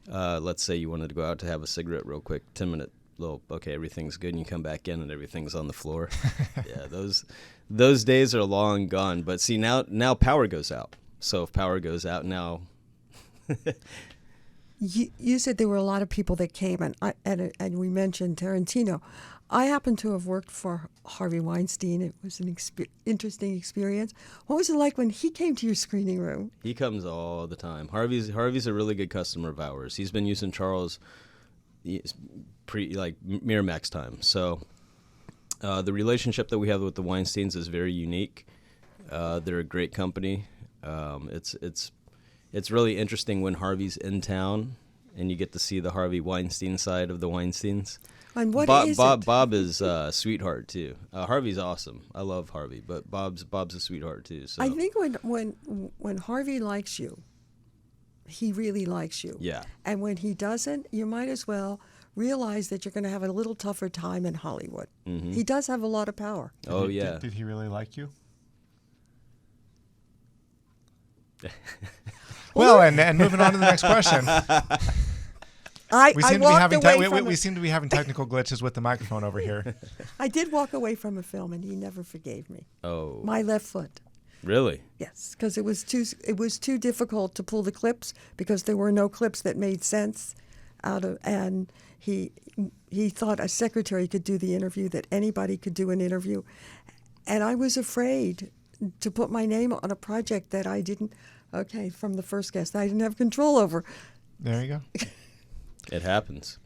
let's say you wanted to go out to have a cigarette real quick, 10-minute little, okay, everything's good, and you come back in and everything's on the floor. Yeah, those days are long gone. But see, now power goes out. So if power goes out now... You said there were a lot of people that came, and we mentioned Tarantino. I happen to have worked for Harvey Weinstein. It was an interesting experience. What was it like when he came to your screening room? He comes all the time. Harvey's a really good customer of ours. He's been using Charles Miramax time. So the relationship that we have with the Weinsteins is very unique. They're a great company. It's really interesting when Harvey's in town and you get to see the Harvey Weinstein side of the Weinsteins. And what is Bob, it? Bob is a sweetheart too. Harvey's awesome. I love Harvey, but Bob's a sweetheart too. So I think when Harvey likes you, he really likes you. Yeah. And when he doesn't, you might as well realize that you're going to have a little tougher time in Hollywood. Mm-hmm. He does have a lot of power. Did he really like you? Well, and moving on to the next question. We seem to be having technical glitches with the microphone over here. I did walk away from a film, and he never forgave me. Oh. My left foot. Really? Yes, because it was too difficult to pull the clips because there were no clips that made sense and he thought a secretary could do the interview, that anybody could do an interview, and I was afraid to put my name on a project that I didn't. Okay, from the first guest, I didn't have control over. There you go. It happens.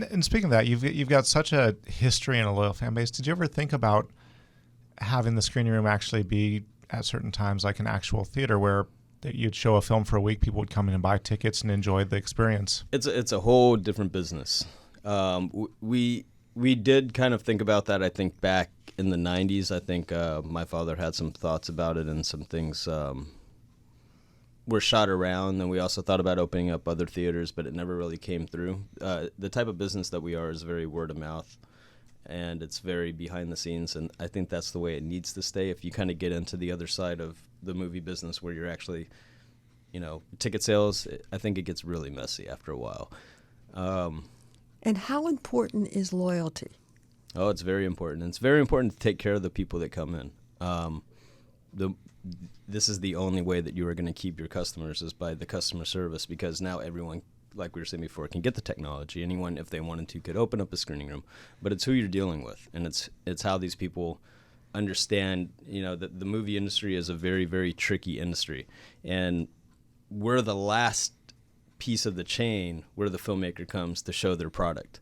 And speaking of that, you've got such a history and a loyal fan base. Did you ever think about having the screening room actually be at certain times like an actual theater where you'd show a film for a week, people would come in and buy tickets and enjoy the experience? It's a whole different business. We did kind of think about that, I think, back in the 90s. I think my father had some thoughts about it and some things were shot around. And we also thought about opening up other theaters, but it never really came through. The type of business that we are is very word of mouth, and it's very behind the scenes. And I think that's the way it needs to stay. If you kind of get into the other side of the movie business where you're actually, ticket sales, I think it gets really messy after a while. And how important is loyalty? Oh, it's very important. It's very important to take care of the people that come in. This is the only way that you are going to keep your customers is by the customer service, because now everyone, like we were saying before, can get the technology. Anyone, if they wanted to, could open up a screening room. But it's who you're dealing with, and it's how these people understand, that the movie industry is a very, very tricky industry. And we're the last piece of the chain where the filmmaker comes to show their product.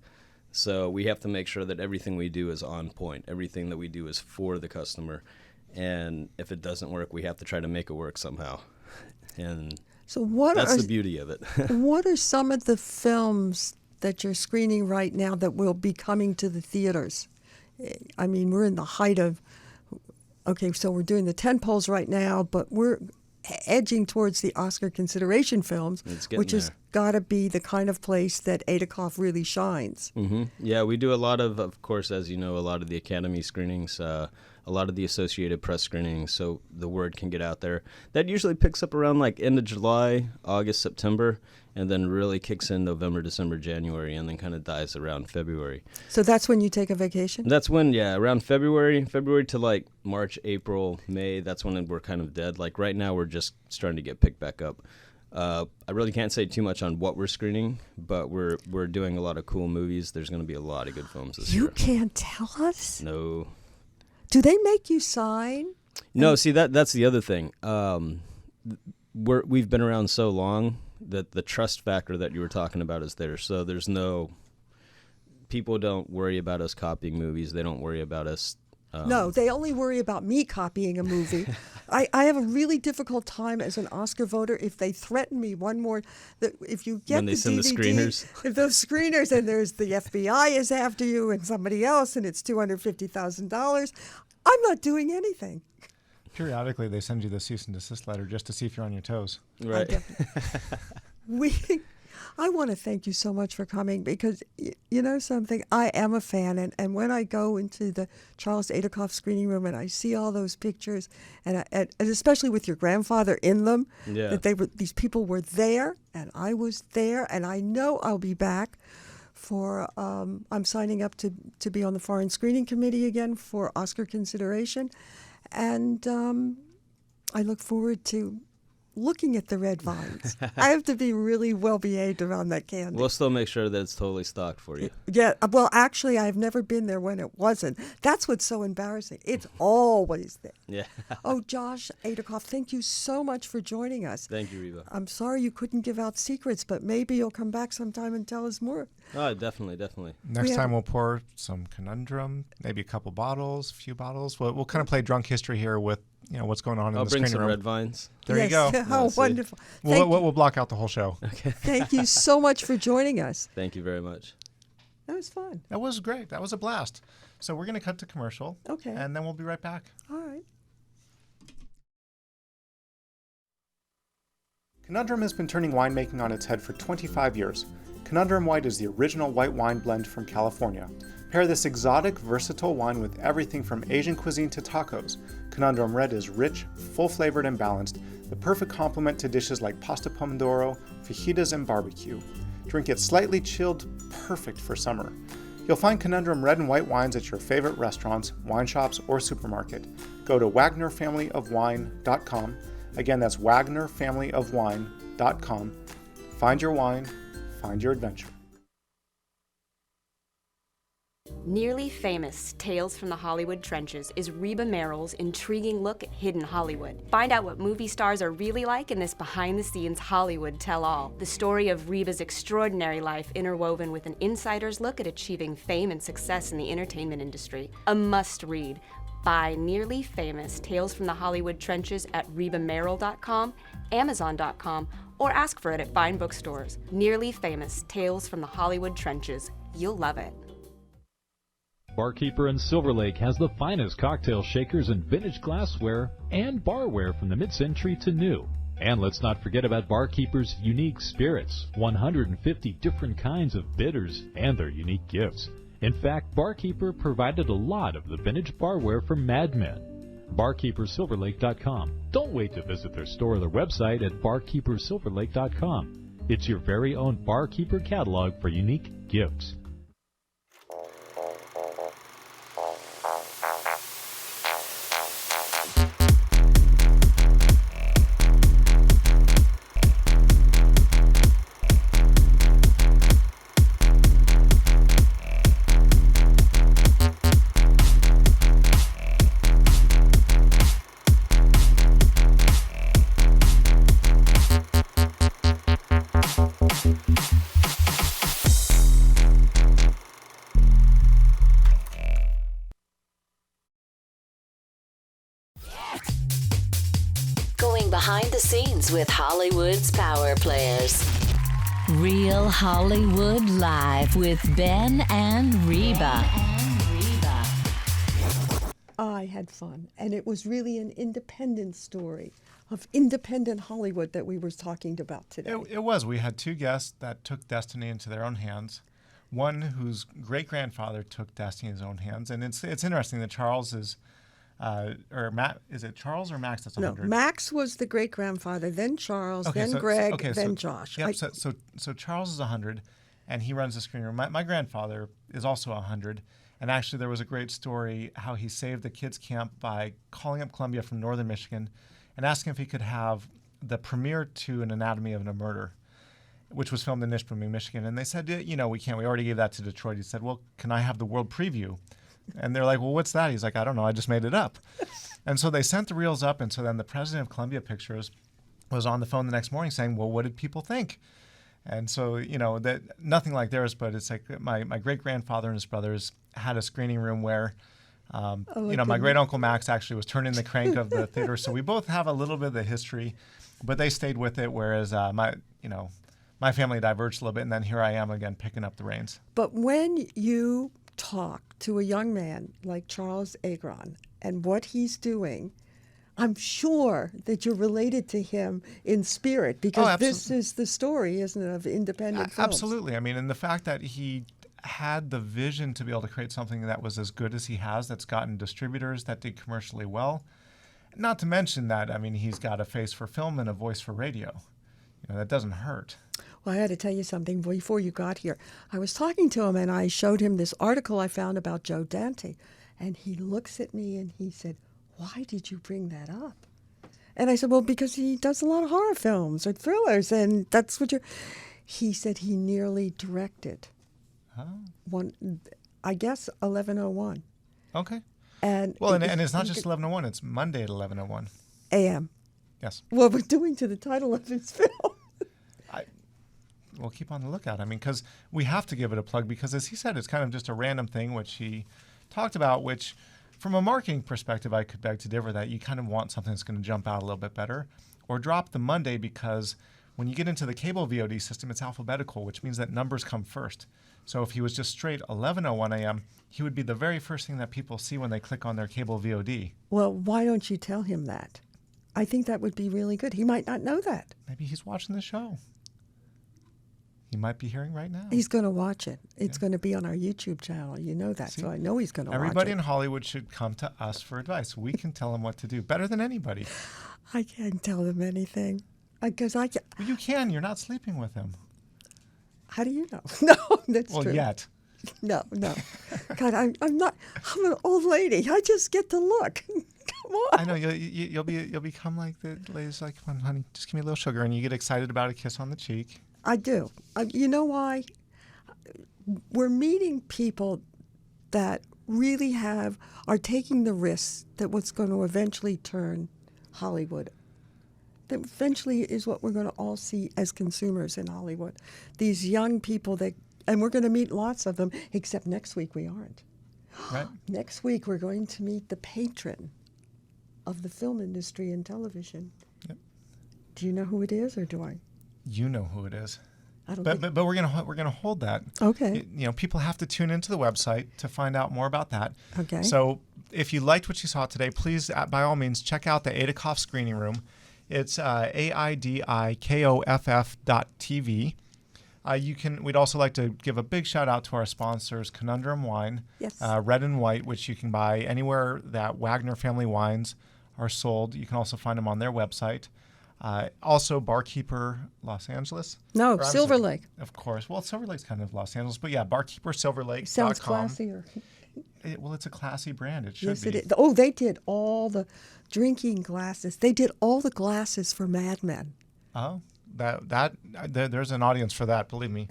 So we have to make sure that everything we do is on point. Everything that we do is for the customer. And if it doesn't work, we have to try to make it work somehow. And so that's the beauty of it. What are some of the films that you're screening right now that will be coming to the theaters? I mean, we're in the height of, so we're doing the tentpoles right now, but we're edging towards the Oscar consideration films, which has got to be the kind of place that Aidikoff really shines. Mm-hmm. Yeah, we do a lot of course, as you know, a lot of the Academy screenings, a lot of the Associated Press screenings, so the word can get out there. That usually picks up around like end of July, August, September, and then really kicks in November, December, January, and then kind of dies around February. So that's when you take a vacation? That's when, around February to like March, April, May, that's when we're kind of dead. Like right now, we're just starting to get picked back up. I really can't say too much on what we're screening, but we're doing a lot of cool movies. There's going to be a lot of good films this year. You can't tell us? No. Do they make you sign? No, see, that's the other thing. We've been around so long that the trust factor that you were talking about is there. So there's people don't worry about us copying movies. They don't worry about us. No, they only worry about me copying a movie. I have a really difficult time as an Oscar voter if they threaten me one more. If you get when they send DVD, the screeners, if those screeners and there's the FBI is after you and somebody else and it's $250,000, I'm not doing anything. Periodically, they send you the cease and desist letter just to see if you're on your toes. Right. I want to thank you so much for coming because, you know something, I am a fan. And when I go into the Charles Aidikoff Screening Room and I see all those pictures, and especially with your grandfather in them, that these people were there and I was there, and I know I'll be back for, I'm signing up to be on the Foreign Screening Committee again for Oscar consideration. And I look forward to looking at the red vines. I have to be really well behaved around that candy. We'll still make sure that it's totally stocked for you. Yeah, well, actually, I've never been there when it wasn't. That's what's so embarrassing. It's always there. Yeah. Oh, Josh Aidikoff, thank you so much for joining us. Thank you, Reba. I'm sorry you couldn't give out secrets, but maybe you'll come back sometime and tell us more. Oh, definitely. Next time we'll pour some conundrum, maybe a couple bottles, a few bottles. We'll kind of play drunk history here with what's going on in I'll the bring screening some room. red vines. There you go. Oh, wonderful. We'll block out the whole show. Okay. Thank you so much for joining us. Thank you very much. That was fun. That was great. That was a blast. So we're going to cut to commercial. Okay. And then we'll be right back. All right. Conundrum has been turning winemaking on its head for 25 years. Conundrum White is the original white wine blend from California. Pair this exotic, versatile wine with everything from Asian cuisine to tacos. Conundrum Red is rich, full-flavored, and balanced, the perfect complement to dishes like pasta pomodoro, fajitas, and barbecue. Drink it slightly chilled, perfect for summer. You'll find Conundrum Red and White wines at your favorite restaurants, wine shops, or supermarket. Go to WagnerFamilyOfWine.com. Again, that's WagnerFamilyOfWine.com. Find your wine, find your adventure. Nearly famous Tales from the Hollywood Trenches is Reba Merrill's intriguing look at hidden Hollywood. Find out what movie stars are really like in this behind-the-scenes Hollywood tell-all. The story of Reba's extraordinary life interwoven with an insider's look at achieving fame and success in the entertainment industry. A must-read. Buy Nearly Famous Tales from the Hollywood Trenches at RebaMerrill.com, Amazon.com, or ask for it at fine bookstores. Nearly Famous Tales from the Hollywood Trenches. You'll love it. Barkeeper in Silver Lake has the finest cocktail shakers and vintage glassware and barware from the mid-century to new. And let's not forget about Barkeeper's unique spirits, 150 different kinds of bitters, and their unique gifts. In fact, Barkeeper provided a lot of the vintage barware for Mad Men. BarkeeperSilverLake.com. Don't wait to visit their store or their website at BarkeeperSilverLake.com. It's your very own Barkeeper catalog for unique gifts. Going behind the scenes with Hollywood's power players. Real Hollywood Live with Ben and Reba. I had fun, and it was really an independent story of independent Hollywood that we were talking about today. It was. We had two guests that took destiny into their own hands. One whose great-grandfather took destiny in his own hands. And it's interesting that Charles is, or Matt, is it Charles or Max that's 100? No, Max was the great-grandfather, then Charles, then Greg, then Josh. Yep, so Charles is 100, and he runs the screening room. My grandfather is also 100. And actually, there was a great story how he saved the kids' camp by calling up Columbia from northern Michigan and asking if he could have the premiere to An Anatomy of a Murder, which was filmed in Nishpeming, Michigan. And they said, we can't. We already gave that to Detroit. He said, well, can I have the world preview? And they're like, well, what's that? He's like, I don't know. I just made it up. And so they sent the reels up. And so then the president of Columbia Pictures was on the phone the next morning saying, well, what did people think? And so, that nothing like theirs, but it's like my great-grandfather and his brothers had a screening room where, my great-uncle Max actually was turning the crank of the theater. So we both have a little bit of the history, but they stayed with it, whereas my family diverged a little bit, and then here I am again picking up the reins. But when you talk to a young man like Charles Agron and what he's doing, I'm sure that you're related to him in spirit, because this is the story, isn't it, of independent films? Absolutely. I mean, and the fact that he had the vision to be able to create something that was as good as he has, that's gotten distributors, that did commercially well. Not to mention that, I mean, he's got a face for film and a voice for radio. That doesn't hurt. Well, I had to tell you something before you got here. I was talking to him, and I showed him this article I found about Joe Dante. And he looks at me and he said, why did you bring that up? And I said, well, because he does a lot of horror films or thrillers, and that's what you're... He said he nearly directed one, I guess, 11:01. Okay. And and it's not just 11:01, it's Monday at 11:01. a.m. Yes. Well, we're doing to the title of his film. We'll keep on the lookout. I mean, because we have to give it a plug because, as he said, it's kind of just a random thing, which he talked about, which from a marketing perspective, I could beg to differ that you kind of want something that's going to jump out a little bit better, or drop the Monday because when you get into the cable VOD system, it's alphabetical, which means that numbers come first. So if he was just straight 11:01 a.m., he would be the very first thing that people see when they click on their cable VOD. Well, why don't you tell him that? I think that would be really good. He might not know that. Maybe he's watching the show. He might be hearing right now. He's going to watch it. It's going to be on our YouTube channel. You know that, so I know he's going to watch it. Everybody in Hollywood should come to us for advice. We can tell him what to do better than anybody. I can't tell him anything. Because I can't. Well, you can. You're not sleeping with him. How do you know? No, that's true. Well, yet. No. God, I'm not. I'm an old lady. I just get to look. Come on. I know you'll become like the ladies like, come on, honey, just give me a little sugar, and you get excited about a kiss on the cheek. I do. You know why? We're meeting people that really are taking the risks that what's going to eventually turn Hollywood. That eventually is what we're going to all see as consumers in Hollywood. These young people and we're going to meet lots of them, except next week we aren't. Right. Next week we're going to meet the patron of the film industry and television. Yep. Do you know who it is, or do I? You know who it is. I don't But we're gonna hold that. Okay. People have to tune into the website to find out more about that. Okay. So if you liked what you saw today, please, by all means, check out the Aidikoff Screening Room. It's AIDIKOFF.TV. We'd also like to give a big shout out to our sponsors, Conundrum Wine, yes. Red and White, which you can buy anywhere that Wagner family wines are sold. You can also find them on their website. Also, Barkeeper Los Angeles. No, Silver Lake. Of course. Well, Silver Lake's kind of Los Angeles, but yeah, BarkeeperSilverLake.com. Sounds classier. It's a classy brand. It should yes, be. It is. Oh, they did all the drinking glasses. They did all the glasses for Mad Men. Oh, there's an audience for that, believe me.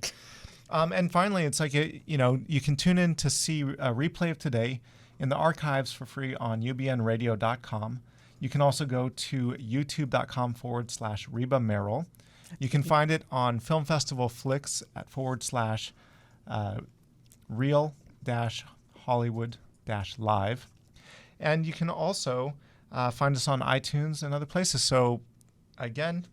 And finally, it's like, you can tune in to see a replay of today in the archives for free on ubnradio.com. You can also go to youtube.com/Reba Merrill. You can find it on Film Festival Flicks at /real-Hollywood-live. And you can also find us on iTunes and other places. So, again,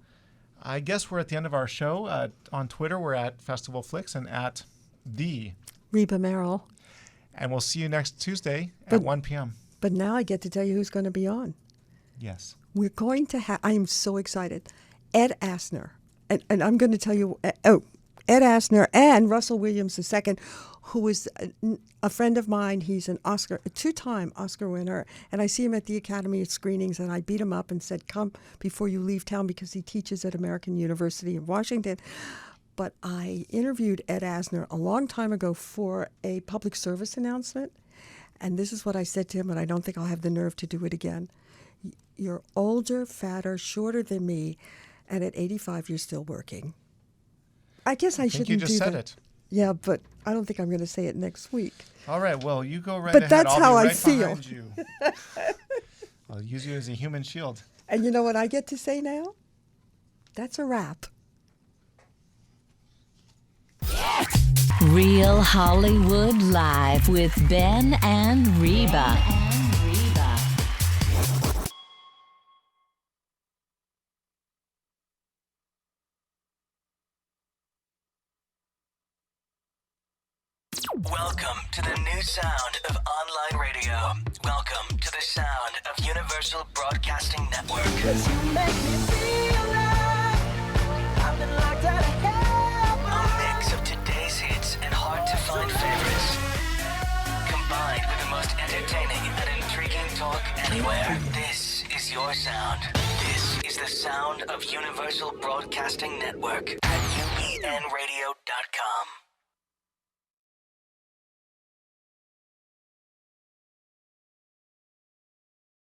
I guess we're at the end of our show. On Twitter, we're at Festival Flicks and at the Reba Merrill. And we'll see you next Tuesday at 1 p.m. But now I get to tell you who's going to be on. Yes. We're going to have, I am so excited, Ed Asner. And I'm going to tell you, Ed Asner and Russell Williams II, who is a friend of mine. He's a two-time Oscar winner. And I see him at the Academy of Screenings, and I beat him up and said, come before you leave town, because he teaches at American University in Washington. But I interviewed Ed Asner a long time ago for a public service announcement. And this is what I said to him, and I don't think I'll have the nerve to do it again. You're older, fatter, shorter than me, and at 85 you're still working. I guess I shouldn't do that. You just said it. Yeah, but I don't think I'm going to say it next week. All right, well, you go right but ahead. That's I'll how be right I feel. behind you. I'll use you as a human shield. And you know what I get to say now? That's a wrap. Real Hollywood Live with Ben and Reba. Welcome to the new sound of online radio. Welcome to the sound of Universal Broadcasting Network. A mix of today's hits and hard-to-find favorites, combined with the most entertaining and intriguing talk anywhere. This is your sound. This is the sound of Universal Broadcasting Network at ubnradio.com.